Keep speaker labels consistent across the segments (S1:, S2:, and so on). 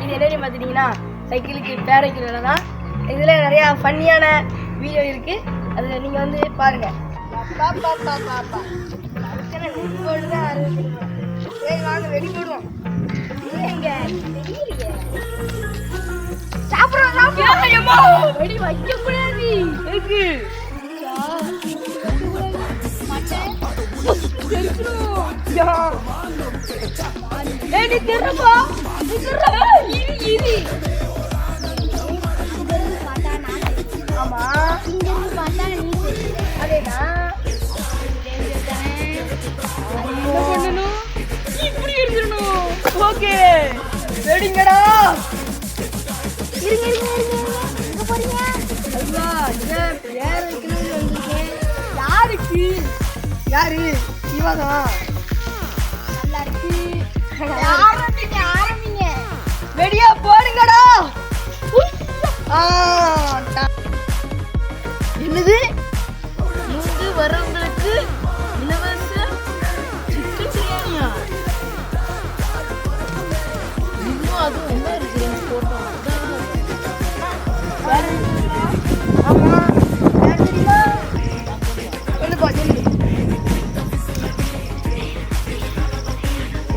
S1: இது என்ன பார்த்துட்டீங்கன்னா சைக்கிளுக்கு பேரைக்கில் தான். இதில் நிறையா ஃபன்னியான வீடியோ இருக்குது, அதில் நீங்கள் வந்து பாருங்கள். சரி வாங்க வெடி போடுவோம். வெடி வைக்க கூடாது. ஆமா அதேதான் இப்படி இருந்துடணும். ஓகே ரெடிங்கடா. யாருக்கு யாரு இவதான் ஆரம்பிங்க. வெடியா போடுங்கடா. என்னது இங்கு வரவங்களுக்கு இலவச சிக்கன் பிரியாணியா? இன்னும் அது என்ன இருக்கு போட்டோ? ஆமா தெரியுமா? சொல்லுப்பா சொல்லு.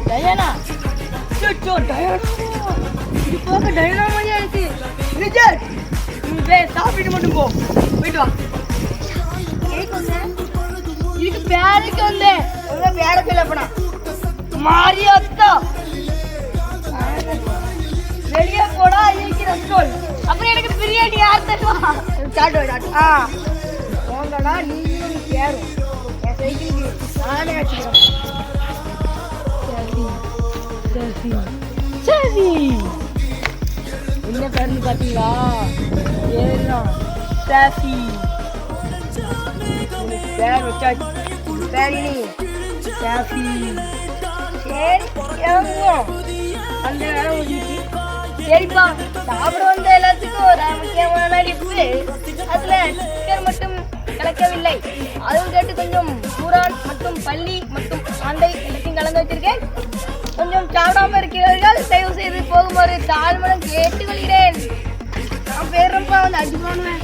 S1: டயானா இது போக டயானா மாதிரியா இருக்கு. ரிஜெக்ட். சாப்பிட்டு மட்டும் போ, போயிட்டு வா. இதுக்கு பேருக்கு வந்தேன். பேர சொல்லப்படா மாரியாத்தா. வெளியே போடா இருக்கிற சொல். அப்புறம் எனக்கு பிரியாணி யார் தருவா? போங்கடா நீங்களும் சேரும். என் சைக்கிளுக்கு நானே வச்சுக்கிறேன். சரி என்ன பேருன்னு பார்த்தீங்களா? ஏறலாம் சாஃபி. பேர் வச்சாச்சு. பேரினி சாஃபி. சரி அந்த நேரம் ஒதுக்கி சரிப்பா சாப்பிட வந்த எல்லாத்துக்கும் ஒரு முக்கியமான டிப்பு. அதில் சிக்கன் மட்டும் கலக்கவில்லை. அதுவும் கேட்டு கொஞ்சம் பூரான் மற்றும் பள்ளி மற்றும் ஆந்தை எல்லாத்தையும் கலந்து வச்சிருக்கேன். கொஞ்சம் சாப்பிடாம இருக்கிறவர்கள் தயவு செய்து போகுமாறு தாழ்மனம் கேட்டுக்கொள்கிறேன். நான் பேரப்பா வந்து அடிப்பானுவேன்.